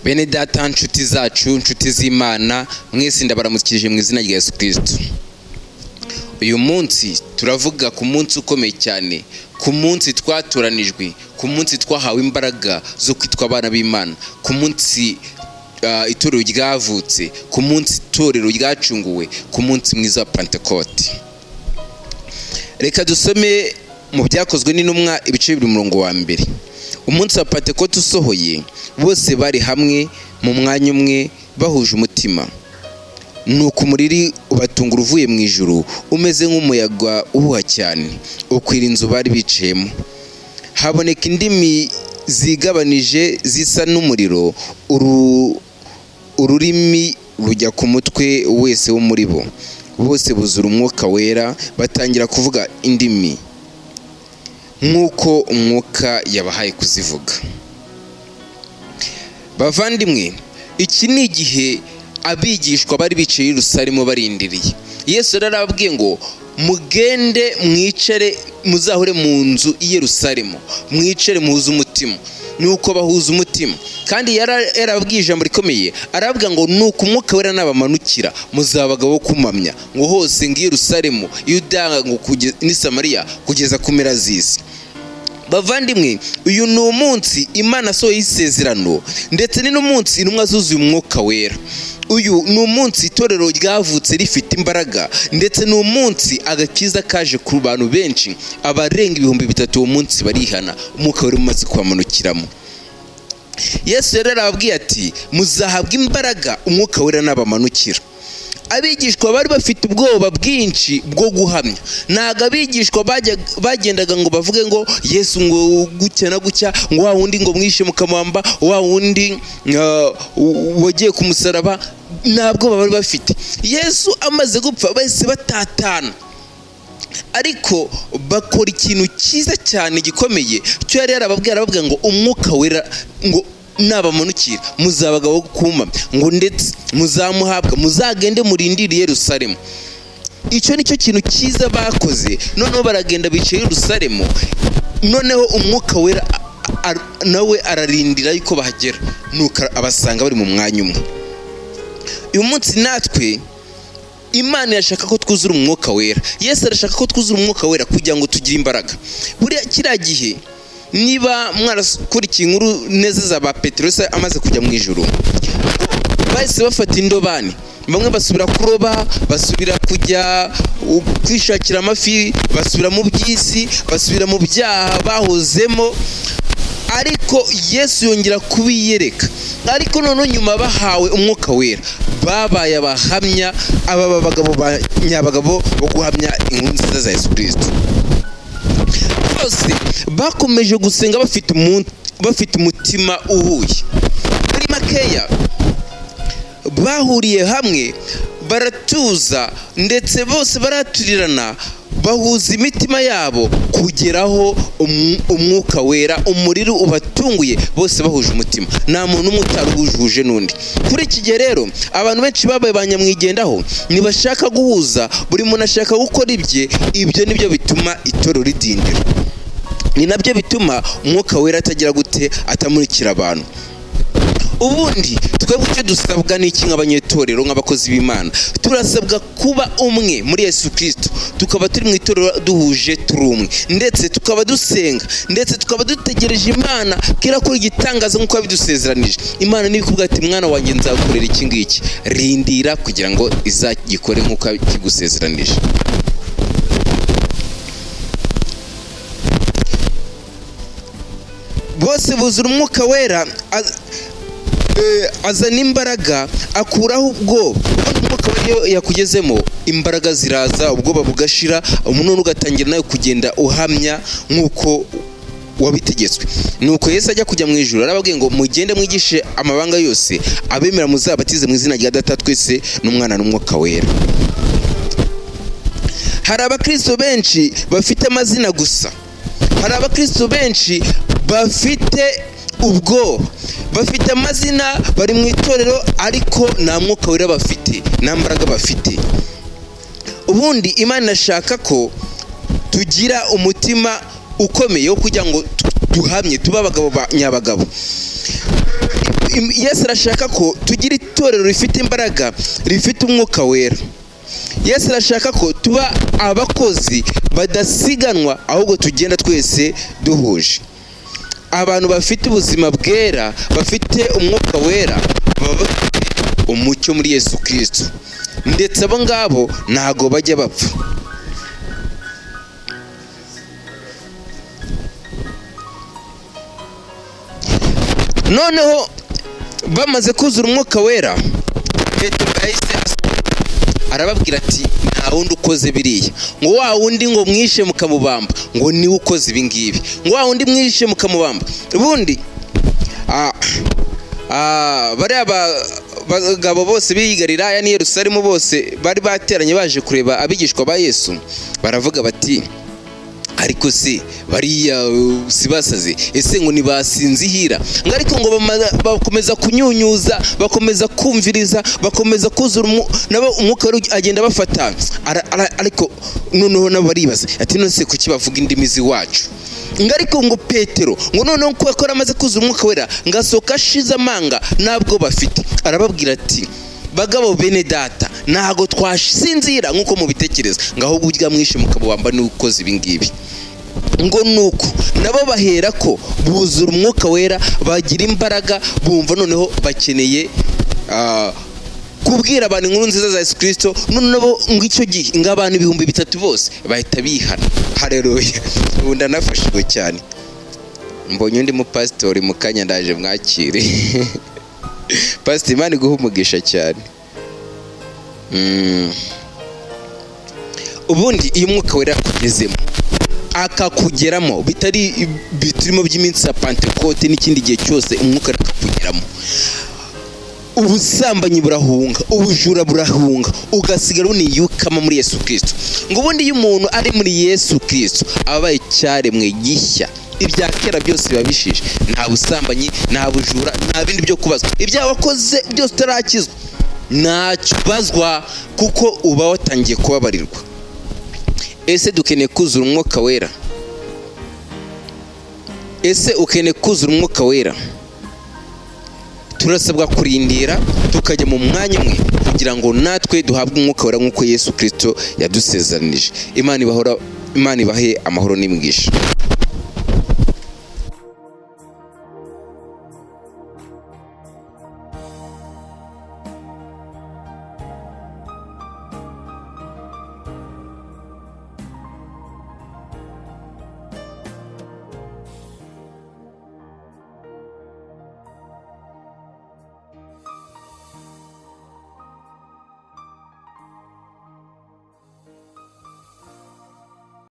Bene data, nshuti zacu, nshuti z'Imana, mwese ndabaramukije mu izina rya Yesu Kristo. Uyu munsi turavuga ku munsi ukomeye cyane, ku munsi twatoranijwe, ku munsi twahawe imbaraga zo kwitwa abana b'Imana, ku munsi itorero ryavutse, ku munsi itorero ryacunguwe, ku munsi mwiza wa Pentecote. Reka dusome mu byakozwe n'intumwa ibice 2:1. Umunsi wa Pentecote usohoye, bose bari hamwe mu mwanya umwe bahuje umutima. Nuko umuriri ubatungura uvuye mu ijuru, umeze nk'umuyaga uhuha cyane, ukwira inzu bari bicayemo. Haboneka indimi zigabanije zisa n'umuriro, ururimi rujya ku mutwe wese wo muri bo. Bose buzura umwuka wera, batangira kuvuga indimi nk'uko umwuka yabahaye kuzivuga. Bavandimwe, iki ni igihe abigishwa bari bicaye i Yerusalemu barindiriye. Yesu yarababwiye ngo mugende mwicare, muzahure mu nzu i Yerusalemu, mwicare muhuze umutima. Nuko bahuza umutima, kandi yarababwiye ijambo rikomeye, aravuga ngo nuko umwuka wera nabamanukira, muzaba abagabo kumamya ngo hose ngi Yerusalemu, Yuda ni Samariya, kugeza ku mpera z'isi. Bavandimwe, uyu ni umunsi Imana asohoye isezerano, ndetse ni n'umunsi intumwa zuzuye umwuka wera. Uyu ni umunsi itorero ryavutse rifite imbaraga, ndetse ni umunsi agakiza kaje ku bantu benshi, abarenga 3,000 uwo munsi barihana, umwuka wera umaze kubamanukiramo. Yesu yarababwiye ati muzahabwa imbaraga umwuka wera nabamanukira. Abigishwa bari bafite ubwoba bwinshi bwo guhamya. Ntago abigishwa bagendaga ngo bavuge ngo Yesu ngo gutya na gutya, ngo wa wundi ngo mwishe mukamwamba, wa wundi wagiye ku musaraba. Ntabwo bari bafite. Yesu amaze gupfa bahise batatana, ariko bakora ikintu cyiza cyane gikomeye cyo yari yarababwiye. Aravuga ngo umwuka wera ngo nabamanukira, muzabagabo kuma ngo ndetse muzamuhabwa, muzagende murindire Yerusalemu. Icyo nicyo kintu cyiza bakoze. Noneho baragenda bicaye i Yerusalemu, noneho umwuka wera nawe ararindira yuko bahagera, nuko abasanga bari mu mwanya umwe. Uyu munsi natwe Imana irashaka ko twuzura umwuka wera. Yesu arashaka ko twuzura umwuka wera kugira ngo tugire imbaraga. Buriya kiriya gihe, niba mwarakurikiye inkuru neza za ba Petero amaze kujya mu ijuru, bahise bafata indobani, bamwe basubira kuroba, basubira kujya kwishakira amafi, basubira mu by'isi, basubira mu byaha bahozemo. Ariko Yesu yongera kubiyereka, ariko none nyuma bahawe umwuka wera, babaye abahamya, aba bagabo ba nyabagabo bo guhamya inkuru nziza za Yesu Kristo. Bose bakomeje gusenga bafite umutima uhuye. Muri makeya bahuriye hamwe, baratuza, ndetse bose baraturirana, bahuza imitima yabo kugeraho umwuka wera, umuriro ubatunguye, bose bahuje umutima. Nta muntu umwe utaruhuje n'undi. Kuri iki gihe rero abantu benshi babaye banyamwigendaho, ntibashaka guhuza, buri muntu ashaka gukora ibye. Ibyo nibyo bituma itorero ridindira, ni nabyo bituma umwuka wera atagira gute, atamurikira abantu. Ubundi twebwe icyo dusabwa n'iki nk'abanyetorero, nk'abakozi b'Imana? Turasabwa kuba umwe muri Yesu Kristo, tukaba turi mu itorero duhuje, turi umwe, ndetse tukaba dusenga, ndetse tukaba dutegereje Imana kira ko igitangaza nk'uko yabidusezeranije. Imana nibikubwira ati mwana wanjye nzagukorera iki ngiki, rindira kugira ngo izagikore nk'uko kigusezeranije. Bose buzura umwuka wera, azana imbaraga, akuraho ubwoba. Umwuka wera yakugezemo, imbaraga ziraza, ubwoba bugashira, umuntu ugatangira nawe kugenda uhamya nk'uko wabitegetswe. Nuko Yesu ajya kujya mu ijuru, arababwiye ngo mugende mwigishe amabanga yose, abemera muzabatize mu izina rya Data twese n'Umwana n'Umwuka wera. Hari abakristo benshi bafite amazina gusa, hari abakristo benshi bafite ubwo bafite amazina, bari mu itorero, ariko nta mwuka wera bafite, nta mbaraga bafite. Ubundi Imana ishaka ko tugira umutima ukomeye wo kugira ngo duhamye, tuba abagabo ba nyabagabo. Yesu arashaka ko tugira itorero rifite imbaraga, rifite umwuka wera. Yesu arashaka ko tuba abakozi badasiganwa, ahubwo tugenda twese duhuje. Abantu bafite ubuzima bwera, bafite umwuka wera, baba bafite umucyo muri Yesu Kristo, ndetse abo ngabo ntago bajya bapfa. Noneho bamaze kuzura umwuka wera, Petero yahise arababwira ati nta wundi ukoze biriya, ngo wa wundi ngo mwishe mukamubamba, ngo niwe ukoze ibi ngibi, ngo wa wundi mwishe mukamubamba. Ubundi bariya bagabo bose b'i Galilaya n'i Yerusalemu bose bari bateranye baje kureba abigishwa ba Yesu, baravuga bati ariko se bariya si basaze? Ese ngo ntibasinzihira? ngo ariko ngo bakomeza kunyunyuza, bakomeza kumviriza, bakomeza kuzura nabo umwuka agenda bafata. Ariko noneho nabo baribaza ati none se kuki bavuga indimi z'iwacu? ngo ariko ngo Petero ngo noneho kuko amaze kuzura umwuka wera ngasohoka ashize amanga ntabwo bafite. Arababwira ati bagabo bene data, ntago twashinzira nkuko mubitekereza, ngaho burya mwishe mukabamba n'ukoze ibi ngibi. ngo nuko nabo bahera ko buzura umwuka wera, bagira imbaraga, bumva noneho bakeneye kubwira abantu inkuru nziza za Yesu Kristo. Noneho ngo icyo gihe ngo abantu 3,000 bose bahita bihana. Haleluya! ubu ndanafashijwe cyane, mbonye undi mupasitori mu kanya ndaje mwakire. Pastor Imana iguha umugisha cyane. Ubundi iyo umwuka wera akugezemo, akakugeramo, bitari biturimo by'iminsi ya Pentecote n'ikindi gihe cyose, umwuka akakugeramo, ubusambanyi burahunga, ubujura burahunga, ugasigara uniyukama muri Yesu Kristo. ngo ubundi iyo umuntu ari muri Yesu Kristo abaye cyaremwe gishya, ibya kera byose babishije, nta busambanyi, nta bujura, nta bindi byo kubazwa. Ibyaha wakoze byose utarakizwa ntacyo ubazwa, kuko uba watangiye kubabarirwa. Ese dukeneye kuzura umwuka wera? Ese ukeneye kuzura umwuka wera? Turasabwa kurindira tukajya mu mwanya umwe kugira ngo natwe duhabwe umwuka wera nk'uko Yesu Kristo yadusezeranije. Imana ibahe amahoro n'imigisha.